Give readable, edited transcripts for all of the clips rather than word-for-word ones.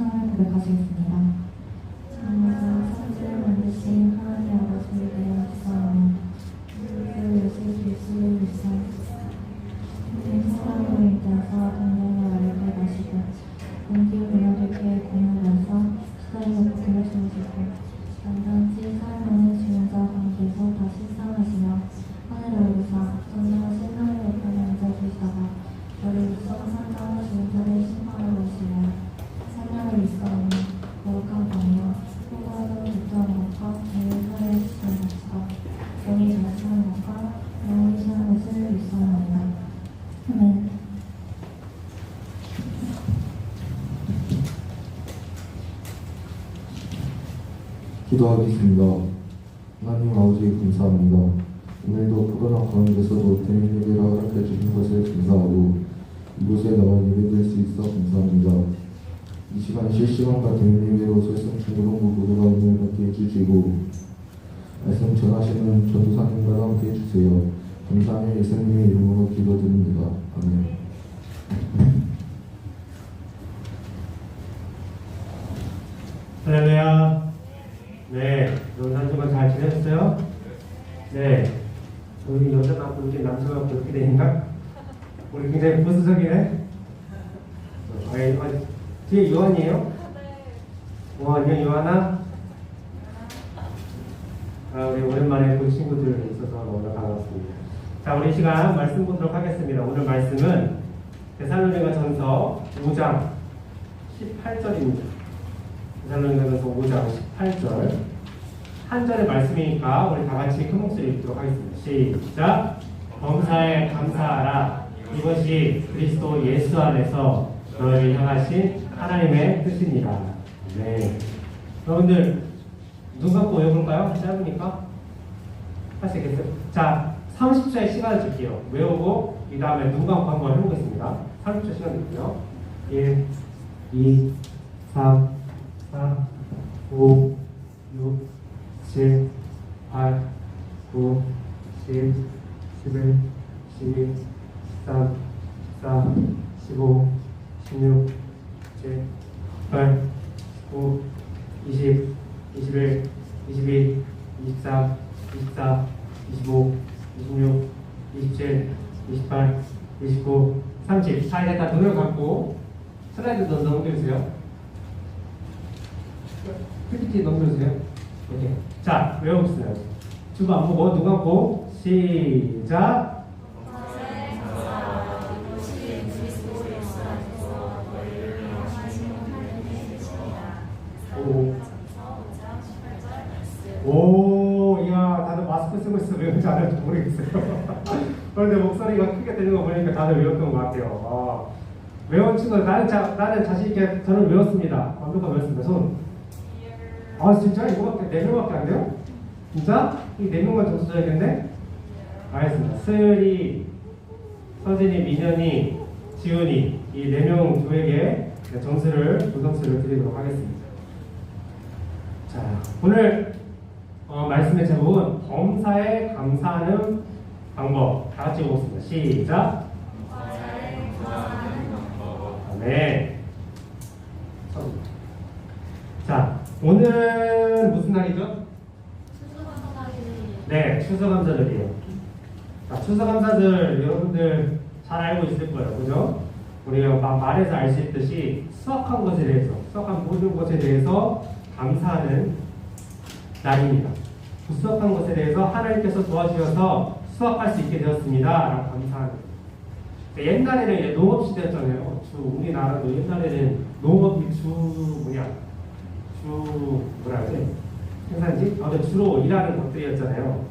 신앙을 고백하시겠습니다. 정말 천지를 만드신 하나님 아버지에 대한 기사하며 그 예수 그리스도를 믿사옵소서. 사랑으로 인하여서 동정을 알게 하시고 본디오 빌라도에게 공연하여서 시달려 복음을 주시고 단단지 사랑하는 주인자 관계에서 다시 사랑하시며 하늘에 오르사 전능한 신랑의 옆에 앉아주시다가 저를 우선 상당한 주인자를 심판하러 오시며 성령을 믿사오며 거룩한 밤이요 호감으로 기도하는 것과 자유사를 주시는 것과 영이 잘하는 것과 영원히 사는 것을 믿사옵니다. 아멘. 기도하겠습니다. 하나님 아버지 감사합니다. 오늘도 코로나 가운데서도 대면 예배를 허락해 주신 것을 감사하고 이곳에 나와 예배드릴 수 있어 감사합니다. 이 시간 실시간과 대면 예배로 설성 중으로 모두가 은혜를 받게 해주시고 말씀 전하시는 전도사님과 함께 해주세요. 감사하며 예수님의 이름으로 기도드립니다. 아멘. 할렐루야. 네, 여러분 한 주간 잘 지내셨어요? 네, 우리 여자 낳고 이렇게 남자가 그렇게 되니까 우리 굉장히 보수적이네. 뒤에 요한이에요? 안녕 요한아. 우리 오랜만에 본 친구들 있어서 너무 반갑습니다. 자, 우리 이 시간 말씀 보도록 하겠습니다. 오늘 말씀은 데살로니가전서 5장 18절입니다. 데살로니가전서 5장 18절 한 절의 말씀이니까 우리 다 같이 큰 목소리 읽도록 하겠습니다. 시작. 범사에 감사하라. 이것이 그리스도 예수 안에서 너희를 향하신 하나님의 뜻이니라. 네. 여러분들 눈 감고 외워볼까요? 짧으니까 할 수 있겠어요? 자, 30초의 시간을 줄게요. 외우고 이 다음에 눈 감고 한번 해보겠습니다. 30초 시간 드릴게요. 1, 2, 3, 4, 5, 6, 7, 8, 9, 10, 11, 12, 13, 14, 15, 16, 17, 18, 19, 20, 21, 22, 23, 24, 25, 26, 27, 28, 29, 30. 자, 이제 다 눈을 감고 슬라이드 넘겨주세요. PPT 넘겨주세요. 오케이. 자, 외워봅시다. 주부 안 보고 눈 감고 시작. 오, 이야, 다들 마스크 쓰고 있어. 외우지 않을지 모르겠어요. 그런데 목소리가 크게 들리는 거 보니까 다들 외웠던 것 같아요. 외운 친구, 나는 자신있게 저는 외웠습니다. 완벽하게 외웠습니다. 손. 진짜? 이거밖에, 4명밖에 안 돼요? 진짜? 이 4명만 점수 줘야겠네? 알겠습니다. 스리, 서진이, 민현이, 지훈이, 이 4명 조에게 점수를 드리도록 하겠습니다. 자, 오늘 말씀의 제목은 범사에 감사하는 방법. 다 같이 보겠습니다. 시작. 네. 자, 오늘은 무슨 날이죠? 네, 추수감사절이에요. 자, 추수감사절 여러분들 잘 알고 있을 거예요. 그죠? 우리가 말해서 알 수 있듯이 수확한 것에 대해서, 수확한 모든 것에 대해서 감사하는 날입니다. 그 수확한 것에 대해서 하나님께서 도와주셔서 수확할 수 있게 되었습니다. 라고 감사하는 거예요. 옛날에는 이제 농업시대였잖아요. 우리나라도 옛날에는 농업이 생산지? 주로 일하는 것들이었잖아요.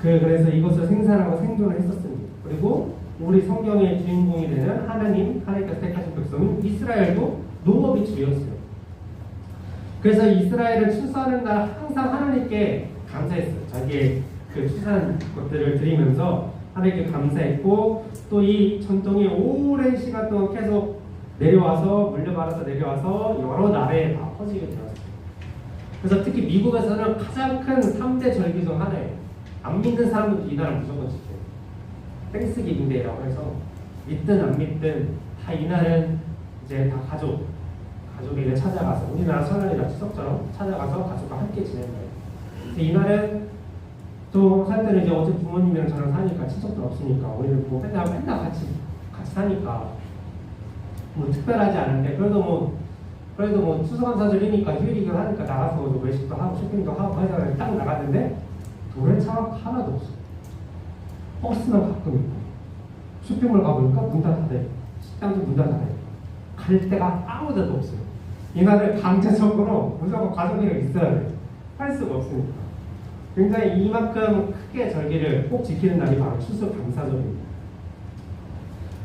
그래서 이것을 생산하고 생존을 했었습니다. 그리고 우리 성경의 주인공이 되는 하나님께서 택하신 백성인 이스라엘도 농업이 주였어요. 그래서 이스라엘은 추수하는 날 항상 하나님께 감사했어요. 자기의 그 추수한 것들을 드리면서 하나님께 감사했고, 또 이 전통이 오랜 시간 동안 계속 물려받아서 내려와서 여러 나라에 다 퍼지게 되었어요. 그래서 특히 미국에서는 가장 큰 3대 절기 중 하나예요. 안 믿는 사람은 이 나라 무조건 지켜요. 땡스기빙데이라고 해서 믿든 안 믿든 다 이날은 이제 다 가족, 가족에게 찾아가서 우리나라 설날이나 추석처럼 찾아가서 가족과 함께 지내는 거예요. 그래서 이날은 또 살 때는 이제 어제 부모님이랑 저랑 사니까 친척들 없으니까 우리는 뭐 맨날 같이 사니까 뭐 특별하지 않은데 그래도 뭐 추수감사절이니까 휴일이긴 하니까 나가서 뭐 외식도 하고 쇼핑도 하고 해서 딱 나갔는데 도래차가 하나도 없어. 버스는 가끔 있고 쇼핑몰 가보니까 문 다 닫아요. 식당도 문 다 닫아요. 갈 데가 아무 데도 없어요. 이날을 강제적으로 무조건 가족이랑 있어야 돼요. 할 수가 없으니까. 굉장히 이만큼 크게 절기를 꼭 지키는 날이 바로 추수감사절입니다.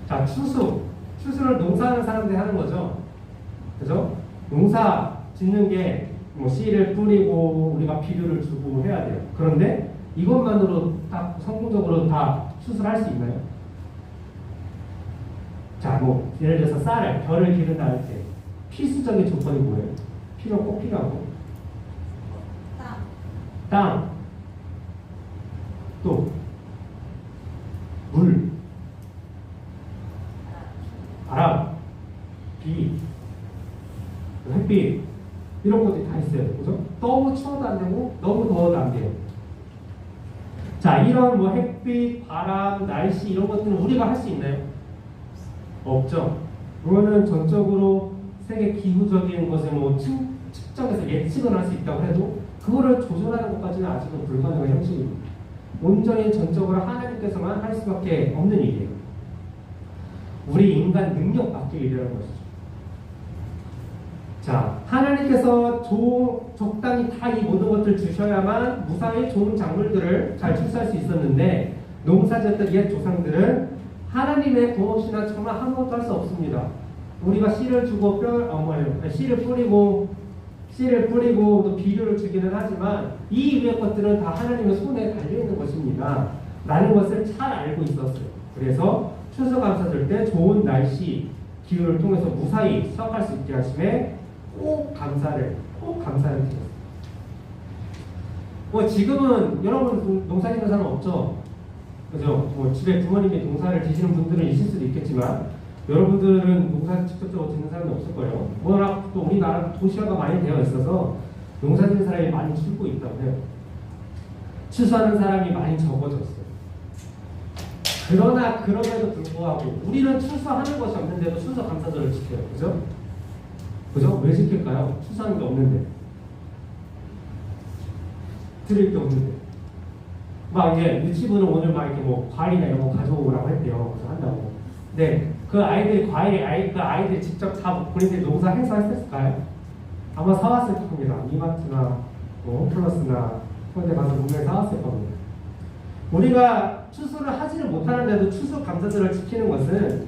자, 추수를 농사하는 사람들이 하는 거죠. 그죠? 농사 짓는 게 뭐 씨를 뿌리고 우리가 비료를 주고 해야 돼요. 그런데 이것만으로 딱 성공적으로 다 추수를 할 수 있나요? 자, 뭐 예를 들어서 벼를 기른다 할 때 필수적인 조건이 뭐예요? 꼭 필요하고 땅, 또 물, 바람, 비, 햇빛 이런 것들이 다 있어요. 그죠? 너무 추워도 안 되고 너무 더워도 안 돼요. 자, 이런 뭐 햇빛, 바람, 날씨 이런 것들은 우리가 할 수 있나요? 없죠. 그거는 전적으로 세계 기후적인 것을 뭐 측정해서 예측을 할 수 있다고 해도 그거를 조절하는 것까지는 아직은 불가능한 형식입니다. 온전히 전적으로 하나님께서만 할 수밖에 없는 일이에요. 우리 인간 능력밖에 일이라는 것이죠. 자, 하나님께서 적당히 다 이 모든 것들을 주셔야만 무사히 좋은 작물들을 잘 출수할 수 있었는데 농사짓던 옛 조상들은 하나님의 도 없이나 정말 아무것도 할 수 없습니다. 우리가 씨를 주고 씨를 뿌리고 또 비료를 주기는 하지만 이 위의 것들은 다 하나님의 손에 달려있는 것입니다. 라는 것을 잘 알고 있었어요. 그래서 추수감사절 때 좋은 날씨, 기후를 통해서 무사히 수확할 수 있게 하심에 꼭 감사를 드렸어요. 뭐 지금은 여러분 농사 짓는 사람 없죠? 그죠? 뭐 집에 부모님이 농사를 지시는 분들은 있을 수도 있겠지만 여러분들은 농사 직접적으로 짓는 사람이 없을 거예요. 워낙 또 우리나라 도시화가 많이 되어 있어서 농사 짓는 사람이 많이 줄고 있다고 해요. 추수하는 사람이 많이 적어졌어요. 그러나 그럼에도 불구하고 우리는 추수하는 것이 없는데도 추수감사절을 지켜요. 그죠? 그죠? 왜 지킬까요? 추수하는 게 없는데. 드릴 게 없는데. 막 이제 유치부는 오늘 막 이렇게 뭐 과일이나 이런 거 가져오라고 했대요. 그래서 한다고. 네. 그 아이들이 직접 다 본인들이 농사해서 했을까요? 아마 사왔을 겁니다. 이마트나 뭐 홈플러스나 그런 데 가서 분명히 사왔을 겁니다. 우리가 추수를 하지를 못하는데도 추수감사절을 지키는 것은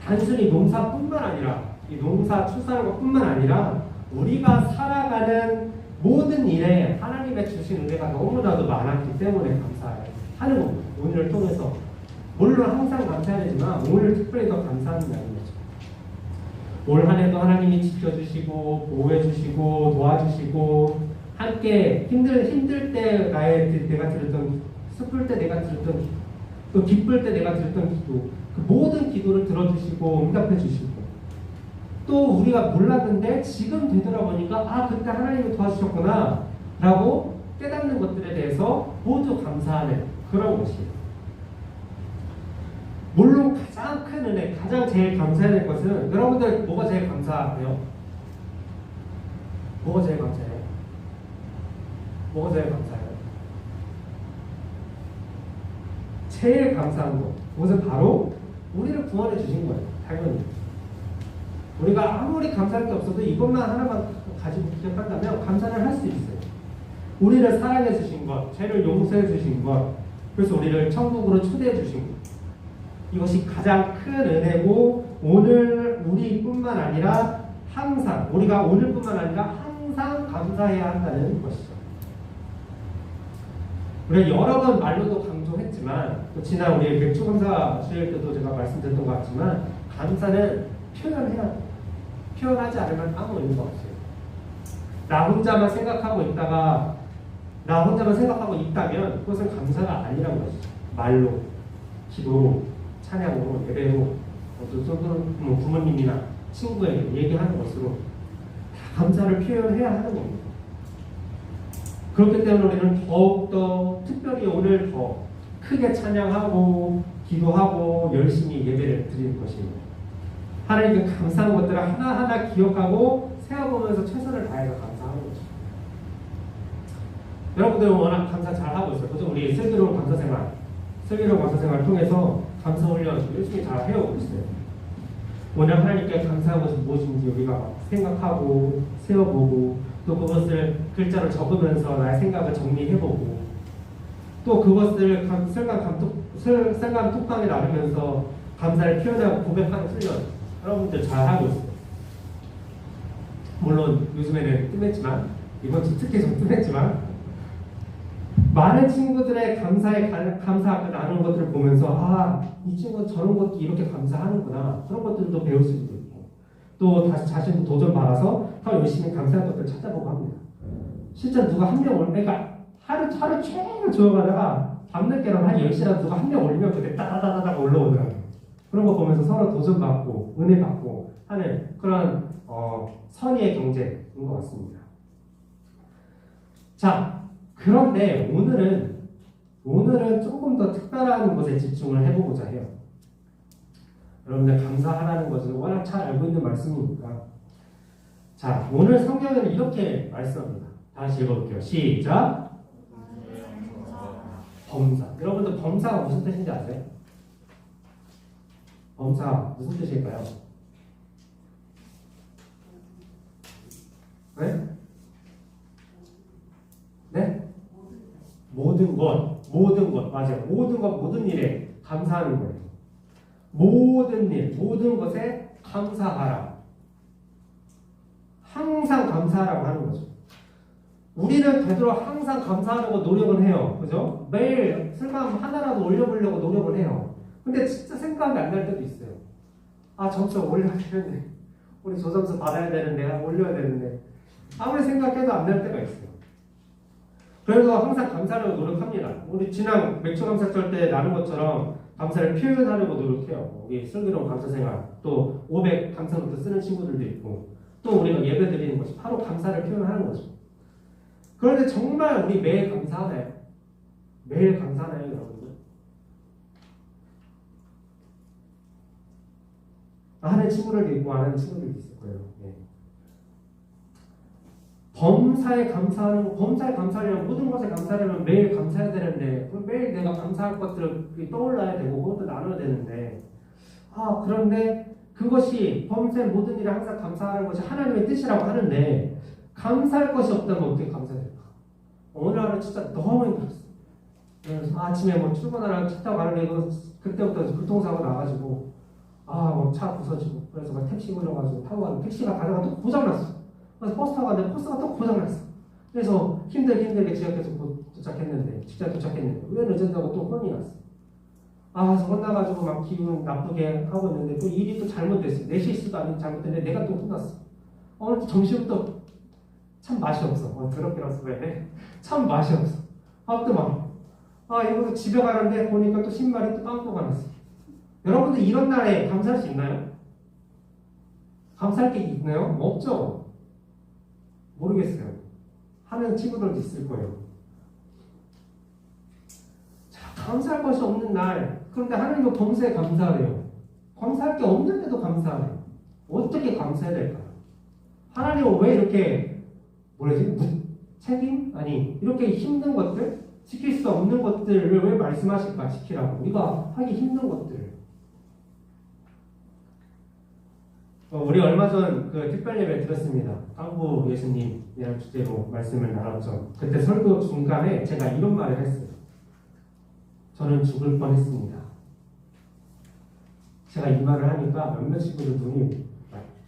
단순히 농사뿐만 아니라 이 농사 추수하는 것뿐만 아니라 우리가 살아가는 모든 일에 하나님의 주신 은혜가 너무나도 많았기 때문에 감사하는 겁니다. 오늘을 통해서 물론 항상 감사해야 되지만 오늘 특별히 더 감사하는 날인 거죠. 올 한 해도 하나님이 지켜주시고 보호해주시고 도와주시고 함께 힘들 때 내가 들었던 슬플 때 내가 들었던 기도 또 기쁠 때 내가 들었던 기도 그 모든 기도를 들어주시고 응답해주시고 또 우리가 몰랐는데 지금 되돌아보니까 그때 하나님이 도와주셨구나 라고 깨닫는 것들에 대해서 모두 감사하는 그런 것이에요. 물론 가장 큰 은혜, 가장 제일 감사해야 될 것은 여러분들 뭐가 제일 감사해요? 뭐가 제일 감사해요? 뭐가 제일 감사해요? 제일 감사한 것, 그것은 바로 우리를 구원해 주신 거예요. 당연히. 우리가 아무리 감사할 게 없어도 이것만 하나만 가지고 기억한다면 감사를 할 수 있어요. 우리를 사랑해 주신 것, 죄를 용서해 주신 것, 그래서 우리를 천국으로 초대해 주신 것. 이것이 가장 큰 은혜고 오늘 우리뿐만 아니라 항상 우리가 오늘뿐만 아니라 항상 감사해야 한다는 것이죠. 우리가 여러 번 말로도 강조했지만 또 지난 우리 맥주 감사 주일 때도 제가 말씀드렸던 것 같지만 감사는 표현해야 돼요. 표현하지 않으면 아무 의미가 없어요. 나 혼자만 생각하고 있다면 그것은 감사가 아니란 것이죠. 말로, 기도로, 찬양으로, 예배로, 또 부모님이나 친구에게 얘기하는 것으로 감사를 표현해야 하는 겁니다. 그렇기 때문에 우리는 더욱더 특별히 오늘 더 크게 찬양하고 기도하고 열심히 예배를 드리는 것입니다. 하나님께 감사한 것들을 하나하나 기억하고 세어보면서 최선을 다해서 감사하는 거죠. 여러분들은 워낙 감사 잘하고 있어요. 그죠? 우리 슬기로운 감사생활을 통해서 감사 훈련 열심히 잘 해오고 있어요. 오늘 하나님께 감사한 것이 무엇인지 우리가 생각하고 세어보고 또 그것을 글자로 적으면서 나의 생각을 정리해보고 또 그것을 쓸감 톡방에 나누면서 감사를 표현하고 고백하는 훈련 여러분들 잘하고 있어요. 물론 요즘에는 뜸했지만 이번 주 특히 좀 뜸했지만 많은 친구들의 감사 나누는 것들을 보면서 이 친구는 저런 것도 이렇게 감사하는구나 그런 것들도 배울 수도 있고 또 다시 자신도 도전받아서 더 열심히 감사할 것들을 찾아보고 합니다. 실제 누가 한 명 그러니까 하루 종일 조용하다가 밤늦게는 한 10시라도 누가 한 명 올리면 그때 따다다다다가 올라오더라고요. 그런 거 보면서 서로 도전받고 은혜받고 하는 그런 선의의 경제인 것 같습니다. 자, 그런데 오늘은 조금 더 특별한 것에 집중을 해보고자 해요. 여러분들 감사하라는 것은 워낙 잘 알고 있는 말씀이니까. 자, 오늘 성경에는 이렇게 말씀합니다. 다시 읽어볼게요. 시작. 범사. 여러분들 범사가 무슨 뜻인지 아세요? 범사 무슨 뜻일까요? 네? 네? 모든 것, 맞아요. 모든 것, 모든 일에 감사하는 거예요. 모든 일, 모든 것에 감사하라. 항상 감사하라고 하는 거죠. 우리는 되도록 항상 감사하려고 노력을 해요. 그죠? 매일 슬감 하나라도 올려보려고 노력을 해요. 근데 진짜 생각이 안 날 때도 있어요. 점수 올려야 되는데, 우리 저 점수 받아야 되는데, 올려야 되는데, 아무리 생각해도 안 날 때가 있어요. 그래서 항상 감사하려고 노력합니다. 우리 지난 맥주 감사절 때 나눈 것처럼 감사를 표현하려고 노력해요. 우리 슬기로운 감사생활, 또 500 감사노트 쓰는 친구들도 있고, 또 우리가 예배 드리는 것이 바로 감사를 표현하는 거죠. 그런데 정말 우리 매일 감사하나요? 매일 감사하나요, 여러분들? 하는 친구들도 있고, 안 하는 친구들도 있을 거예요. 네. 범사에 감사하려면 모든 것에 감사하려면 매일 감사해야 되는데 매일 내가 감사할 것들을 떠올라야 되고 그것도 나눠야 되는데 그런데 그것이 범사의 모든 일에 항상 감사하는 것이 하나님의 뜻이라고 하는데 감사할 것이 없다면 어떻게 감사될까? 오늘 하루 진짜 너무 힘들었어. 그래서 아침에 출근하러 차 타고 가는데 그때부터 교통사고 나가지고 차 부서지고 그래서 막 택시 불러가지고 타고 가는데 택시가 가다가 또 고장났어. 그래서 버스 타고 갔는데 버스가 또 고장났어. 그래서 힘들게 지각해서 직장 도착했는데 왜 늦었다고 또 혼이 났어. 그래서 혼나가지고 막 기분 나쁘게 하고 있는데 또 일이 또 잘못됐어. 내 실수도 아닌 잘못됐는데 내가 또 혼났어. 오늘 또 점심부터 참 맛이 없어. 더럽게라서 왜? 참 맛이 없어. 또 이거 집에 가는데 보니까 또 신발이 또 빵꾸가 났어. 여러분들 이런 날에 감사할 수 있나요? 감사할 게 있나요? 없죠. 모르겠어요. 하는 친구들도 있을 거예요. 자, 감사할 것이 없는 날, 그런데 하나님은 범사에 감사하래요. 감사할 게 없는데도 감사하래요. 어떻게 감사해야 될까요? 하나님은 왜 이렇게 책임? 이렇게 힘든 것들? 지킬 수 없는 것들을 왜 말씀하실까? 지키라고. 우리가 하기 힘든 것들을. 우리 얼마 전 특별 예배 들었습니다. 깡부 예수님이라는 주제로 말씀을 나눴죠. 그때 설교 중간에 제가 이런 말을 했어요. 저는 죽을 뻔했습니다. 제가 이 말을 하니까 몇몇 친구들 눈이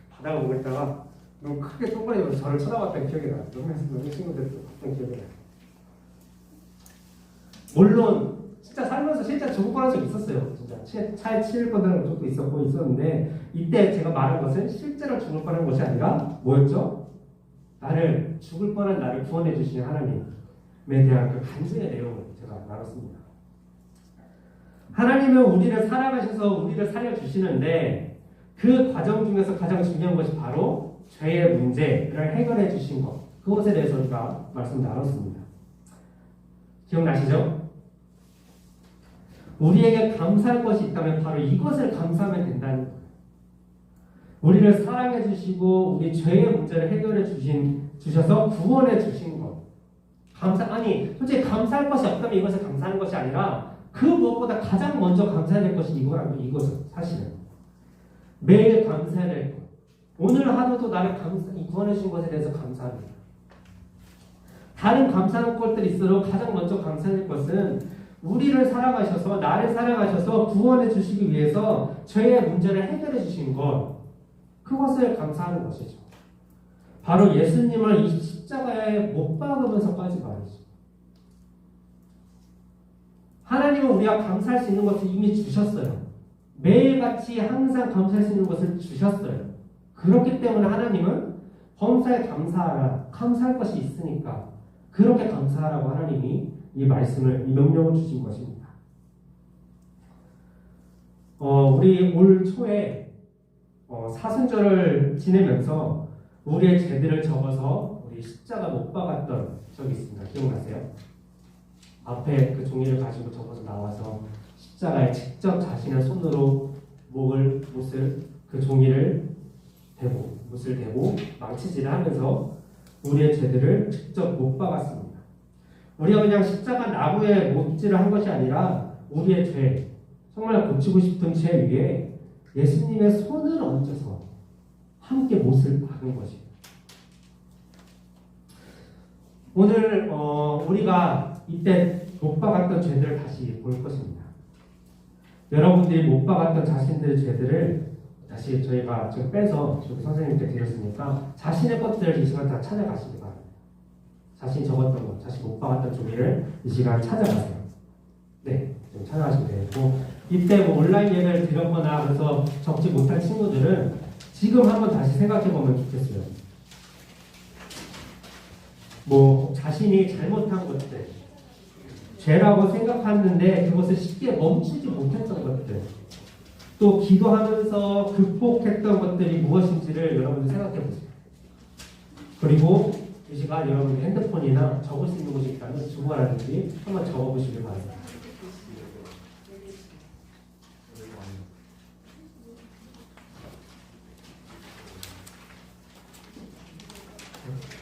바닥을 보고 있다가 너무 크게 동그라미로 저를 쳐다봤던 기억이 나요. 몇몇 친구들도 봤던 기억이 나요. 물론 진짜 살면서 진짜 죽을 뻔한 적 있었어요. 진짜 차에 치일 뻔한 적도 있었는데 이때 제가 말한 것은 실제로 죽을 뻔한 것이 아니라 뭐였죠? 죽을 뻔한 나를 구원해 주시는 하나님에 대한 그 간증의 내용을 제가 나눴습니다. 하나님은 우리를 사랑하셔서 우리를 살려주시는데 그 과정 중에서 가장 중요한 것이 바로 죄의 문제를 해결해 주신 것, 그것에 대해서 우리가 말씀 나눴습니다. 기억나시죠? 우리에게 감사할 것이 있다면 바로 이것을 감사하면 된다는 거예요. 우리를 사랑해 주시고 우리 죄의 문제를 해결해 주셔서 구원해 주신 것. 솔직히 감사할 것이 없다면 이것을 감사하는 것이 아니라 그 무엇보다 가장 먼저 감사해야 될 것이 이거죠. 사실은. 매일 감사해야 될 것. 오늘 하루도 나를 구원해 주신 것에 대해서 감사합니다. 다른 감사하는 것들이 있어도 가장 먼저 감사해야 될 것은 우리를 사랑하셔서 나를 사랑하셔서 구원해 주시기 위해서 죄의 문제를 해결해 주신 것, 그것을 감사하는 것이죠. 바로 예수님을 이 십자가에 못 박으면서까지 말이죠. 하나님은 우리가 감사할 수 있는 것을 이미 주셨어요. 매일같이 항상 감사할 수 있는 것을 주셨어요. 그렇기 때문에 하나님은 범사에 감사하라. 감사할 것이 있으니까 그렇게 감사하라고 하나님이 이 명령을 주신 것입니다. 우리 올 초에 사순절을 지내면서 우리의 죄들을 적어서 우리 십자가 못 박았던 적이 있습니다. 기억나세요? 앞에 그 종이를 가지고 적어서 나와서 십자가에 직접 자신의 손으로 못을 그 종이를 못을 대고 망치질을 하면서 우리의 죄들을 직접 못 박았습니다. 우리가 그냥 십자가 나무에 못질을 한 것이 아니라 우리의 죄, 정말 고치고 싶은 죄 위에 예수님의 손을 얹어서 함께 못을 박은 것입니다. 오늘 우리가 이때 못 박았던 죄들을 다시 볼 것입니다. 여러분들이 못 박았던 자신들의 죄들을 다시 저희가 지금 빼서 저기 선생님께 드렸으니까 자신의 것들을 이 시간 다 찾아가시기 바랍니다. 자신이 적었던 것, 자신 못 박았던 종이를 이 시간 찾아가세요. 네, 좀 찾아가시면 되고, 이때 온라인 예배를 드렸거나 그래서 적지 못한 친구들은 지금 한번 다시 생각해 보면 좋겠어요. 자신이 잘못한 것들, 죄라고 생각했는데 그것을 쉽게 멈추지 못했던 것들, 또 기도하면서 극복했던 것들이 무엇인지를 여러분들 생각해 보세요. 그리고 이 시간 여러분들 핸드폰이나 적을 수 있는 곳이 있다면 주보라든지 한번 적어보시길 바랍니다.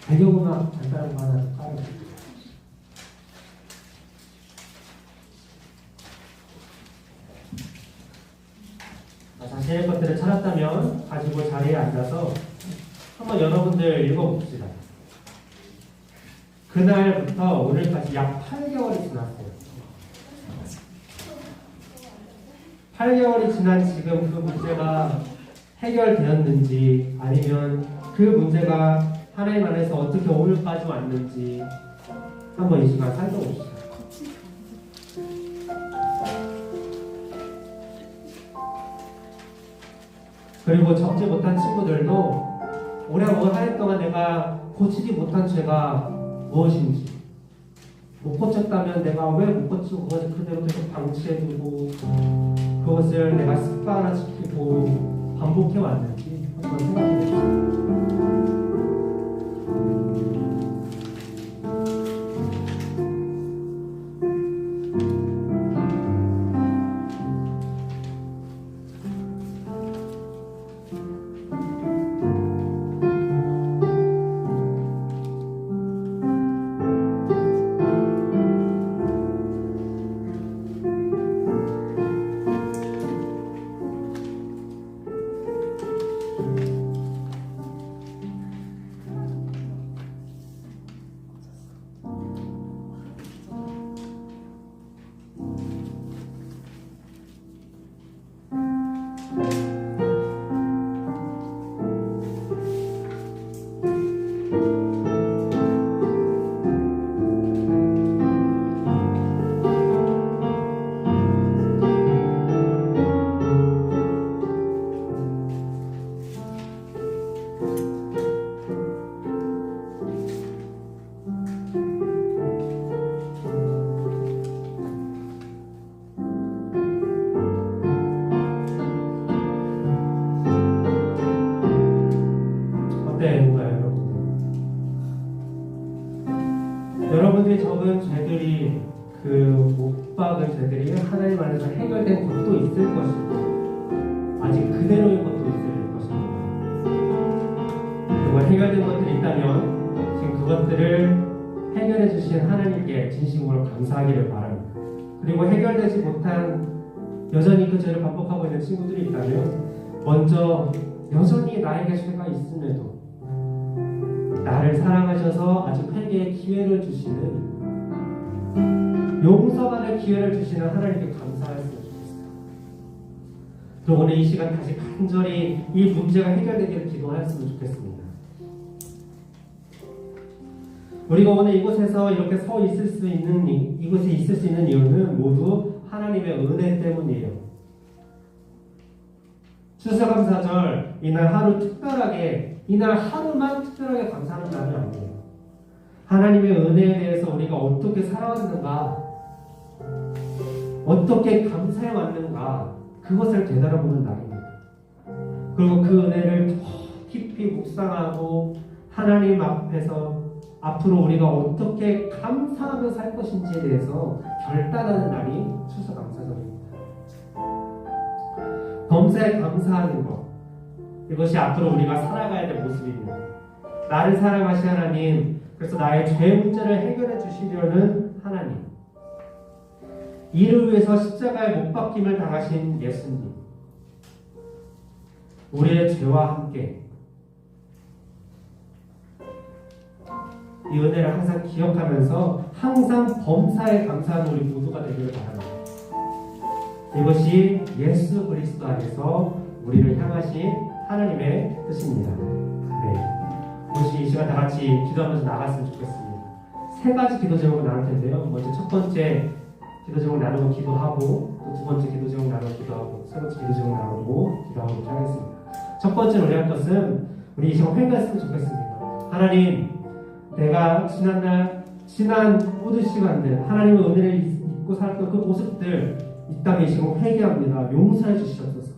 배경음악 간단한 거 하나 깔아주세요. 자신의 것들을 찾았다면 가지고 자리에 앉아서 한번 여러분들 읽어봅시다. 그날부터 오늘까지 약 8개월이 지났어요. 8개월이 지난 지금 그 문제가 해결되었는지 아니면 그 문제가 하나님 안에서 어떻게 오늘까지 왔는지 한번 이 시간 살펴봅시다. 그리고 적지 못한 친구들도 올해 한 해 동안 내가 고치지 못한 죄가 무엇인지, 못 고쳤다면 내가 왜 못 고치고 그것을 그대로 계속 방치해두고 그것을 내가 습관화시키고 반복해왔는지 한번 생각해봅시다. 여러분들이 적은 죄들이 그 못 박은 죄들이 하나님 안에서 해결된 것도 있을 것이고 아직 그대로인 것도 있을 것입니다. 그리고 해결된 것들이 있다면 지금 그것들을 해결해 주신 하나님께 진심으로 감사하기를 바랍니다. 그리고 해결되지 못한 여전히 그 죄를 반복하고 있는 친구들이 있다면 먼저 여전히 나에게 죄가 있음에도 나를 사랑하셔서 아주 회개의 기회를 주시는 용서받을 기회를 주시는 하나님께 감사했으면 좋겠어요. 그리고 오늘 이 시간 다시 간절히 이 문제가 해결되기를 기도하였으면 좋겠습니다. 우리가 오늘 이곳에서 이렇게 서 있을 수 있는 이곳에 있을 수 있는 이유는 모두 하나님의 은혜 때문이에요. 추수감사절 이날 하루 특별하게 이날 하루만 특별하게 감사하는 날이 아니에요. 하나님의 은혜에 대해서 우리가 어떻게 살아왔는가, 어떻게 감사해 왔는가, 그것을 되돌아보는 날입니다. 그리고 그 은혜를 더 깊이 묵상하고 하나님 앞에서 앞으로 우리가 어떻게 감사하며 살 것인지에 대해서 결단하는 날이 추수감사절입니다. 범사에 감사하는 것, 이것이 앞으로 우리가 살아가야 될 모습입니다. 나를 사랑하신 하나님, 그래서 나의 죄 문제를 해결해 주시려는 하나님, 이를 위해서 십자가에 못 박힘을 당하신 예수님, 우리의 죄와 함께 이 은혜를 항상 기억하면서 항상 범사에 감사하는 우리 모두가 되기를 바랍니다. 이것이 예수 그리스도 안에서 우리를 향하신 하나님의 뜻입니다. 네. 혹시 이 시간 다 같이 기도하면서 나갔으면 좋겠습니다. 세 가지 기도 제목을 나눌 텐데요. 먼저 첫 번째 기도 제목 나누고 기도하고, 또 두 번째 기도 제목 나누고 기도하고, 세 번째 기도 제목 나누고 기도하고 하겠습니다. 첫 번째로 우리 할 것은 우리 이 시간 회개했으면 좋겠습니다. 하나님, 내가 지난 모든 시간들 하나님의 은혜를 잊고 살았던 그 모습들 있다면 이 시간 회개합니다. 용서해 주시옵소서.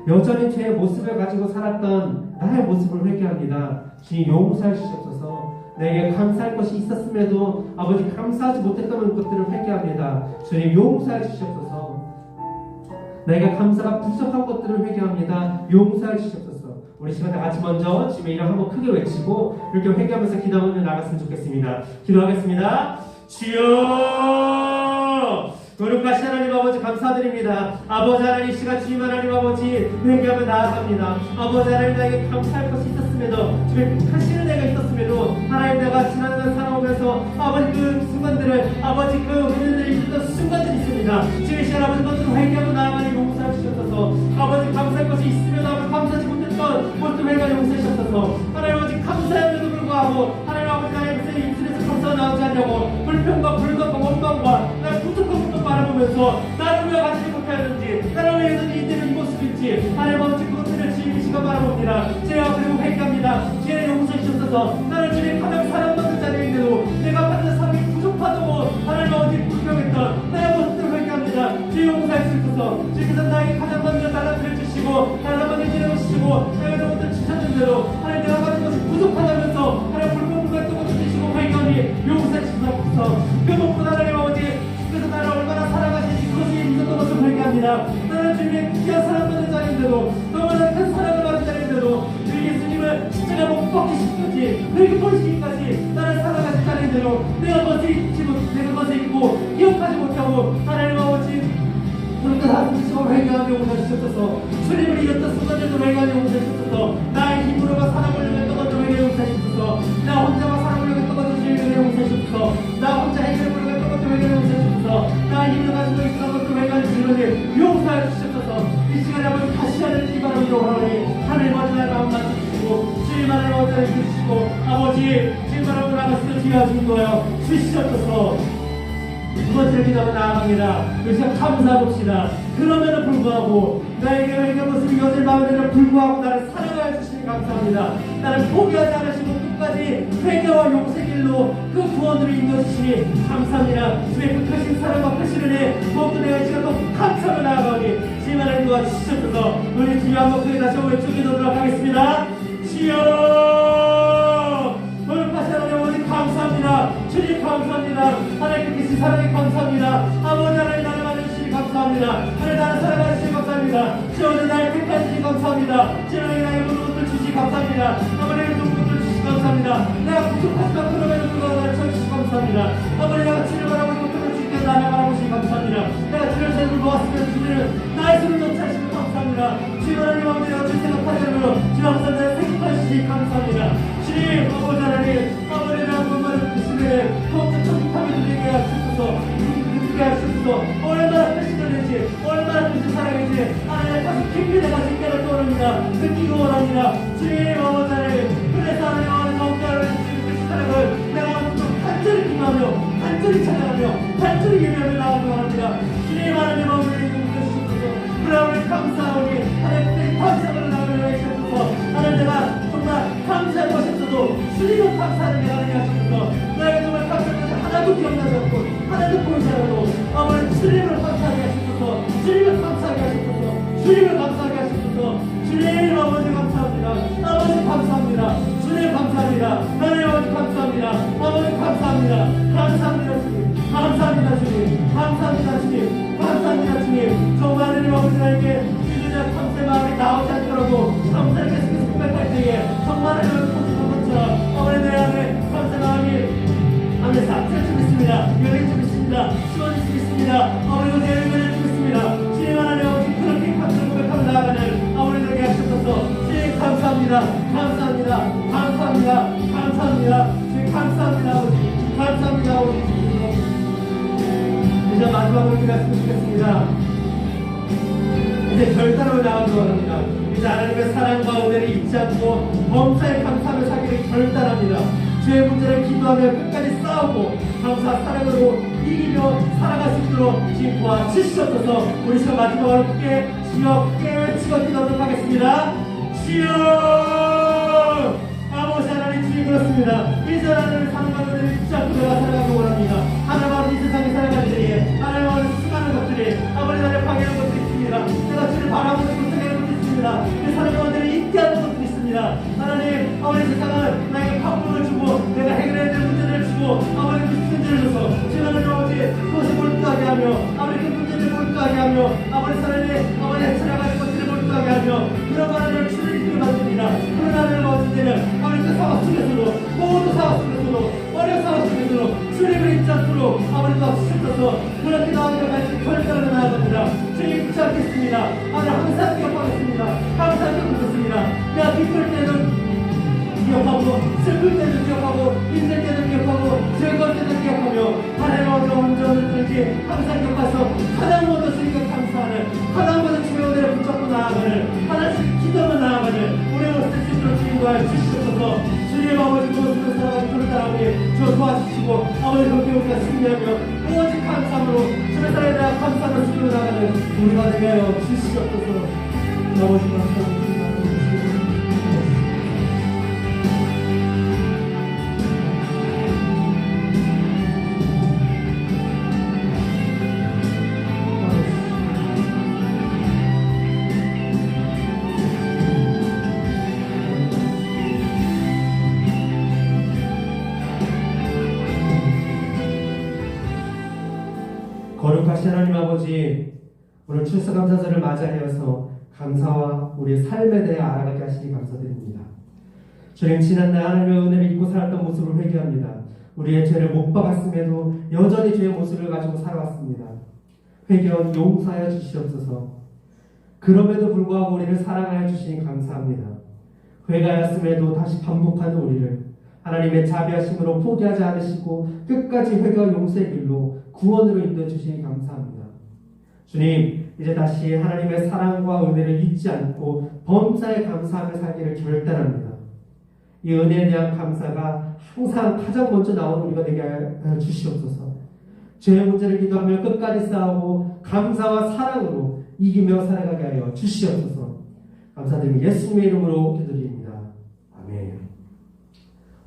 여전히 죄의 모습을 가지고 살았던 나의 모습을 회개합니다. 주님 용서해 주시옵소서. 내게 감사할 것이 있었음에도 아버지 감사하지 못했던 것들을 회개합니다. 주님 용서해 주시옵소서. 내가 감사가 부족한 것들을 회개합니다. 용서해 주시옵소서. 우리 시간 다 같이 먼저 주님의 이름 한번 크게 외치고 이렇게 회개하면서 기도하며 나갔으면 좋겠습니다. 기도하겠습니다. 주여, 거룩하신 하나님 아버지 감사드립니다. 아버지 하나님, 시간 주님 하나님 아버지 회개하며 나아갑니다. 아버지 하나님, 나에게 감사할 것이 있었음에도, 주님 하시는 내가 있었음에도, 하나님 내가 지난날 살아오면서 아버지 그 순간들을, 아버지 그 은혜들이 있었던 순간들이 있습니다. 주님 시간 아버지 것들을 회개하며 나아가니 용서해 주셔서, 아버지 감사할 것이 있으면 아버지 감사하지 못했던 것들 회개하여 용서해 주셔서, 하나님 아버지 감사함에도 불구하고 하나님 아버지 나의 입술에서 감사가 나오지 않냐고 불평과 불만과 원망과 나의 부족한 것도 바라보면서 나를 왜 가지지 못하였는지, 나를 왜 여전히 이때는 이 모습인지 하나님 아버지 그것들을 주님이 시간 바라봅니다. 제가 그리고 회개합니다. 죄의 용서해 주셔서 나를 주님 가장 사랑받는 자리인데도 내가 받는 사랑이 부족하다고 하나님 아버지 불평했던 나의 모습들을 회개합니다. 죄의 용서해 주셔서 주님께서 나에게 가장 먼저 달라들여 주시고 하나님 아버지 지내어 주시고 내가 이런 것들을 주셨는 대로 하나님 내가 가진 것이 부족하다면서 하나님 불평불만 것을 주시고 회개하니 용서해 주셔서 그 무엇보다 하나님 아버지 그래서 나를 얼마나 사랑하시는지 그것이 있었던 것을 회개합니다. 나는 주님의 귀한 사랑받는 자리인데도 너무나 큰 사랑을 받은 자리인데도 주 예수님을 십자가 못 박히시기까지 그렇게 버리시기까지 나를 사랑하신 자리인데도 내가 것을 잊고 기억하지 못하고 하나님 아버지 그렇게 하나님께서 회개하며 용서해 주셔서 주님을 잃었던 순간들도 회개하며 용서해 주셔서 나의 힘으로만 살아보려고 했던 것도 회개 용서해 주셔서 나 혼자만 살아보려고 했던 것도 회개 용서해 주셔서 나 혼자 해결해보려고 했던 것도 회개 용서해 주셔서 나 힘을 가지고 있던 것도 회개하여 주시니 용서해 주셔서 이 시간에 아버지 다시 하는 이 바람이 오라니 하나님 아버지 나의 마음 맞추시고 주님 하나님 아버지 나를 주시고 아버지 주님 바람으로 나갔을 때 주여 주여 주시옵소서. 두 번째를 기도하며 나아갑니다. 그 시간 감사합시다. 그럼에도 불구하고 나에게 회개 모습이 여전히 마음에도 불구하고 나를 사랑하여 주시니 감사합니다. 나를 포기하지 않으시고 끝까지 회개와 용서의 길로 그 구원으로 인도해주시니 감사합니다. 주의 그 크신 사랑과 크신 은혜 무엇도 내가 이 시간도 감사하며 나아가오니 주님 하나님 도와주시옵소서. 우리 주님 한번 크게 다시 한번 외쳐 기도하도록 하겠습니다. 주여, 거룩하신 하나님 아버지 감사합니다. 주님 감사합니다. 감사합니다. 하늘 나를 사랑해 주시니 감사합니다. 주여 날 택해 주시니 감사합니다. 주여 나의 모든 것들 주시니 감사합니다. 아버지 모든 것들 주시니 감사합니다. 내가 부족하지만 그럼에도 불구하고 나를 쳐주시니 감사합니다. 아버지 내가 주를 바라보는 것들을 주께 나를 바라보시니 감사합니다. 내가 주를 잘못 모았으면 주를 나의 손을 넘치시니 감사합니다. 주님 하나님 아버지 내가 주 생각하는 대로 주님 항상 나를 생각하시니 감사합니다. 주님 아버지 하나님 아버지 내가 뭔가를 드시면 더욱더 정직하게 드리게 하시옵소서. 듣게 하시옵소서. 얼마나 뜻이든지 얼마나 뜻이 사랑인지 하나님 다시 깊이 내가 진짜로 떠오릅니다. 느끼고 원합니다. 주님 아버지 하나님 그래서 하나님 아버지 더욱더 주님 사랑을 내가 간절히 기도하며 간절히 찬양하며 간절히 예배하며 나가기 원합니다. 주님 하나님 아버지 주시옵소서. 그러므로 감사하오니 하나님 감사를 나가며 해주옵소서. 하나님 내가 정말 감사할 것이 없어도 주님은 감사하는 내가 되게 하시옵소서. 내가 정말 감사할 것이 하나도 기억나지 않고 하나도 보이지 않아도 아버지 주님을 감사하게 하시옵소서. 주님을 감사하게 하시옵소서. 주님을 감사하게 하시옵소서. 주님 아버지 감사합니다. 아버지 감사합니다. 주님 감사합니다. 하나님 아버지 감사합니다. 아버지 감사합니다. 감사합니다 주님. 감사합니다 주님. 감사합니다 주님. 감사합니다 주님. 정말 하나님 아버지 나에게 주님의 감사의 마음이 나오지 않더라도 감사를 계속해서 고백할 때에 정말 하나님을 감사한 것처럼 아버지 내 안에 감사의 마음이 아멘 삭될 수 있습니다. 열릴 수 있습니다. 쏟아질 수 있습니다. 아버지 내 은혜를 주고 있습니다. 주님 하나님 아버지 그렇게 감사를 고백하며 나아가는 아버지 되게 하셔서 주님 감사합니다. 감사합니다. 감사합니다. 감사합니다. 주님 감사합니다. 아버지 감사합니다. 아버지 이제 마지막으로 기도했으면 좋겠습니다. 이제 결단으로 나가기 원합니다. 이제 하나님의 사랑과 은혜를 잊지 않고 범사에 감사하며 살기를 결단합니다. 죄의 문제를 기도하며 끝까지 싸우고 감사 사랑으로 이기며 살아갈 수 있도록 주님 도와주시옵소서. 우리 시간 마지막으로 크게 주여 크게 외치고 기도하도록 하겠습니다. 주여 아버지 하나님 주님 그렇습니다. 이제 하나님을 사랑과 은혜를 잊지 않고 내가 살아가기 원합니다. 하나님 아버지 이 세상에 살아가는 데에 하나님 아버지 수많은 것들이 아버지 나를 방해하는 것들이 있습니다. 내가 주를 바라보지 못하게 하는 것들이 있습니다. 내 삶의 원들을 잊게 하는 것들이 있습니다. 하나님 아버지 세상은 나에게 방법을 주고 내가 해결해야 될 문제를 주고 아버지 그 문제를 줘서 제가 아버지 그것을 몰두하게 하며 아버지 그 문제를 몰두하게 하며 아버지 사람이 아버지 해쳐나가는 것들을 몰두하게 하며 그런 하나님을 주를 이끌어 만듭니다. 그런 하나님을 얻을 때는 아버지 그 상황 속에서도 모든 상황 속에서도 어려운 상황 속에서도 주님을 잊지 않도록 아버지 도와주셔서 그렇게 나아가서 결단을 나아갑니다. 주님 잊지 않겠습니다. 아버지 항상 기억하겠습니다. 항상 기억하겠습니다. 내가 기쁠 때는 기억하고 슬플 때는 기억하고 힘들 때는 기억하고 즐거울 때는 기억하며 하나님 아버지 온전을 들지 항상 기억해서 가장 먼저 주님께 감사하는 가장 먼저 주의 은혜를 붙잡고 나아가는 하나씩 기도로 나아가는 우리의 모습을 주시도록 주님과 주시옵소서. 주님 아버지 모습을 살아가는 그런 사람이 저 도와주시고 아버지 그렇게 우리가 승리하며 오직 감사함으로 주의 사랑에 대한 감사함을 주시고 나가는 우리가 되게 하여 주시옵소서. 아버지 감사합니다. 거룩하신 하나님 아버지 오늘 추수감사절을 맞이하여서 감사와 우리의 삶에 대해 알아가게 하시니 감사드립니다. 주님 지난날 하나님의 은혜를 잊고 살았던 모습을 회개합니다. 우리의 죄를 못 박았음에도 여전히 죄의 모습을 가지고 살아왔습니다. 회개원 용서하여 주시옵소서. 그럼에도 불구하고 우리를 사랑하여 주시니 감사합니다. 회개하였음에도 다시 반복하는 우리를 하나님의 자비하심으로 포기하지 않으시고 끝까지 회개와 용서의 길로 구원으로 인도해 주시니 감사합니다. 주님 이제 다시 하나님의 사랑과 은혜를 잊지 않고 범사에 감사하며 살기를 결단합니다. 이 은혜에 대한 감사가 항상 가장 먼저 나오는 우리가 되게 하여 주시옵소서. 죄의 문제를 기도하며 끝까지 싸우고 감사와 사랑으로 이기며 살아가게 하여 주시옵소서. 감사드리며 예수님의 이름으로 기도드립니다. 아멘.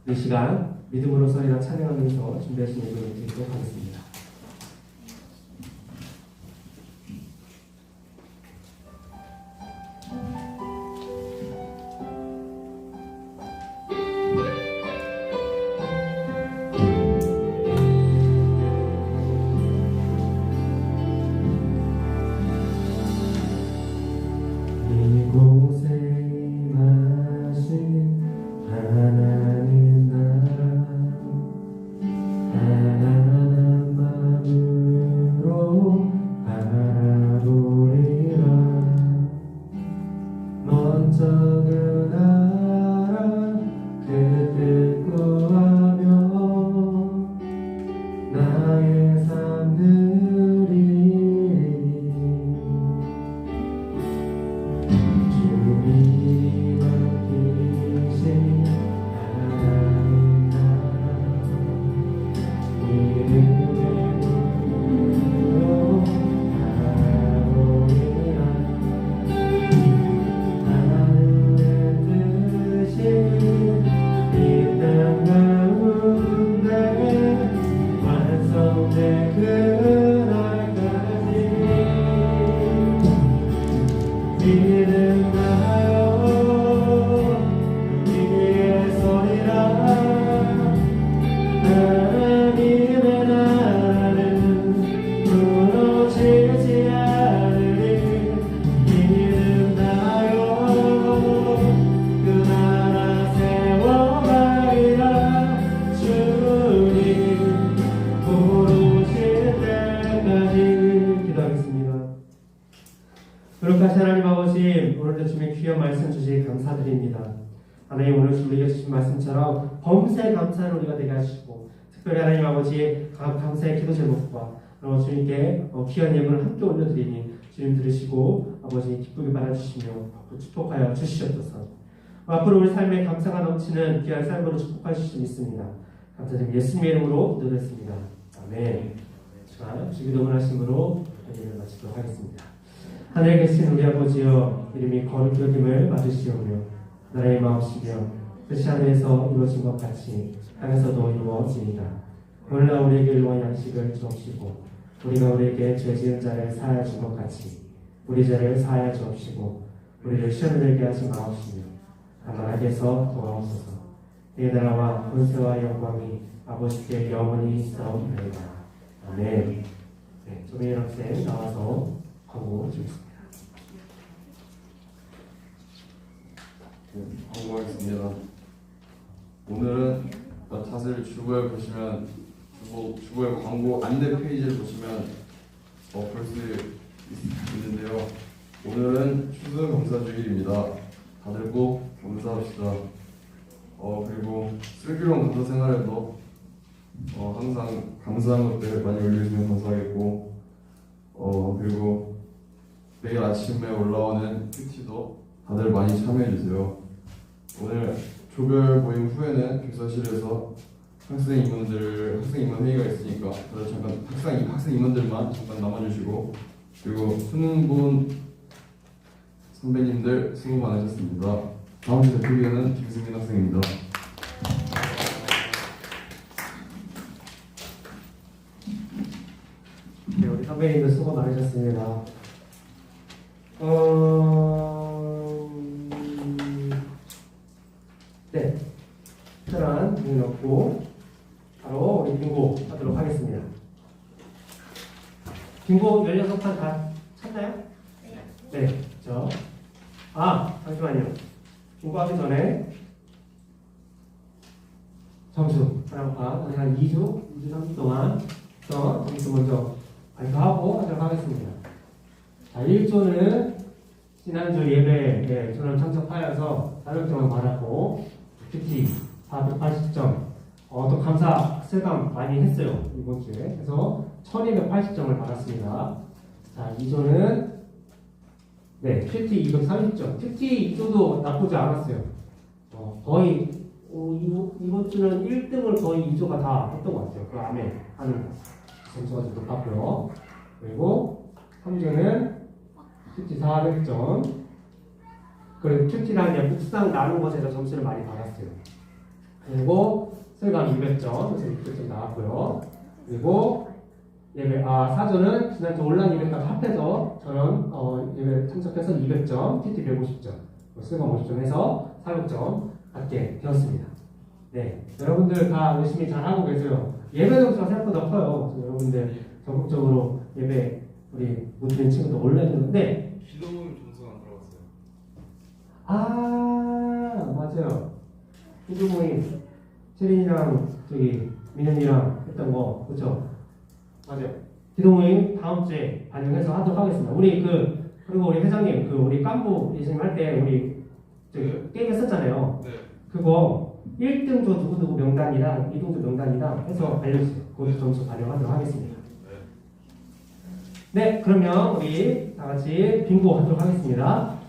이 시간 믿음으로 서리라 찬양하면서 준비하신 예배를 드리도록 하겠습니다. 우리에게 주신 말씀처럼 범사에 감사하는 우리가 되게 하시고 특별히 하나님 아버지 감사의 기도 제목과 주님께 귀한 예물을 함께 올려드리니 주님 들으시고 아버지 기쁘게 받아주시며 또 축복하여 주시옵소서. 앞으로 우리 삶에 감사가 넘치는 귀한 삶으로 축복하실 수 있습니다. 감사드립니다. 예수님의 이름으로 기도드렸습니다. 아멘. 자, 주기도문 하심으로 예배를 마치도록 하겠습니다. 하늘에 계신 우리 아버지여, 이름이 거룩히 여김을 받으시오며 나라의 마음이시며 뜻이 하늘에서 이루어진 것 같이 땅에서도 이루어지이다. 오늘날 우리에게 일용할 양식을 주옵시고 우리가 우리에게 죄 지은 자를 사하여 준 것 같이 우리 죄를 사하여 주옵시고 우리를 시험에 들게 하지 마옵시며 다만 악에서 도와옵소서. 이 나라와 권세와 영광이 아버지께 영원히 있사옵나이다. 아멘. 네, 조민희 학생 나와서 광고 주겠습니다. 광고하겠습니다. 오늘은 자세히 주보에 보시면 주보의 광고 안내 페이지를 보시면 볼 수 있는데요. 오늘은 추수 감사 주일입니다. 다들 꼭 감사합시다. 그리고 슬기로운 감사 생활에도 항상 감사한 것들 많이 올려주시면 감사하겠고 그리고 매일 아침에 올라오는 큐티도 다들 많이 참여해주세요. 오늘 조별 모임 후에는 교사실에서 학생 임원 회의가 있으니까 다들 잠깐 학생 임원들만 잠깐 남아주시고 그리고 수능 본 선배님들 수고 많으셨습니다. 다음 주 대표위원은 김승민 학생입니다. 네, 우리 선배님들 수고 많으셨습니다. 네, 특별한 문의 없고 바로 우리 빙고 하도록 하겠습니다. 빙고 16판 다 찼나요? 네, 잠시만요. 빙고 하기 전에 점수 한 2주, 3주 동안 점수 먼저 발표하고 하도록 하겠습니다. 자, 1조는 지난주 예배에 저는 참석하여서 400점을 받았고 큐티 480점 또 감사 실감 많이 했어요. 이번 주에. 그래서 1280점을 받았습니다. 자, 2조는 큐티 230점. 큐티 2조도 나쁘지 않았어요. 거의 이번 주는 1등을 거의 2조가 다 했던 것 같아요. 그 안에 하는 점수가 좀 높았고요. 그리고 3조는 큐티 400점. 그리고 큐티랑 이제 묵상 나눈 것에서 점수를 많이 받았어요. 그리고 설강 200점, 그래서 600점 나왔고요. 그리고 사조는 지난주 온라인 이벤트까지 합해서 저는 예배 참석해서 200점, 큐티 150점, 설강 50점 해서 400점 받게 되었습니다. 네, 여러분들 다 열심히 잘하고 계세요. 예배 점수가 생각보다 커요. 여러분들 적극적으로 예배 우리 못 드는 친구들 올려주는데 기도 모임 점수가 안 들어갔어요. 맞아요. 기도 모임 세린이랑 민현이랑 했던 거 그렇죠? 맞아요. 기도 모임 다음 주에 반영해서 하도록 하겠습니다. 그리고 우리 회장님 우리 깐부 예수님 할 때 우리 게임 했었잖아요. 네. 그거 1등조 누구누구 명단이랑 2등조 명단이랑 해서 알려주세요. 거기서 점수 반영하도록 하겠습니다. 네, 그러면 우리 다 같이 빙고 하도록 하겠습니다.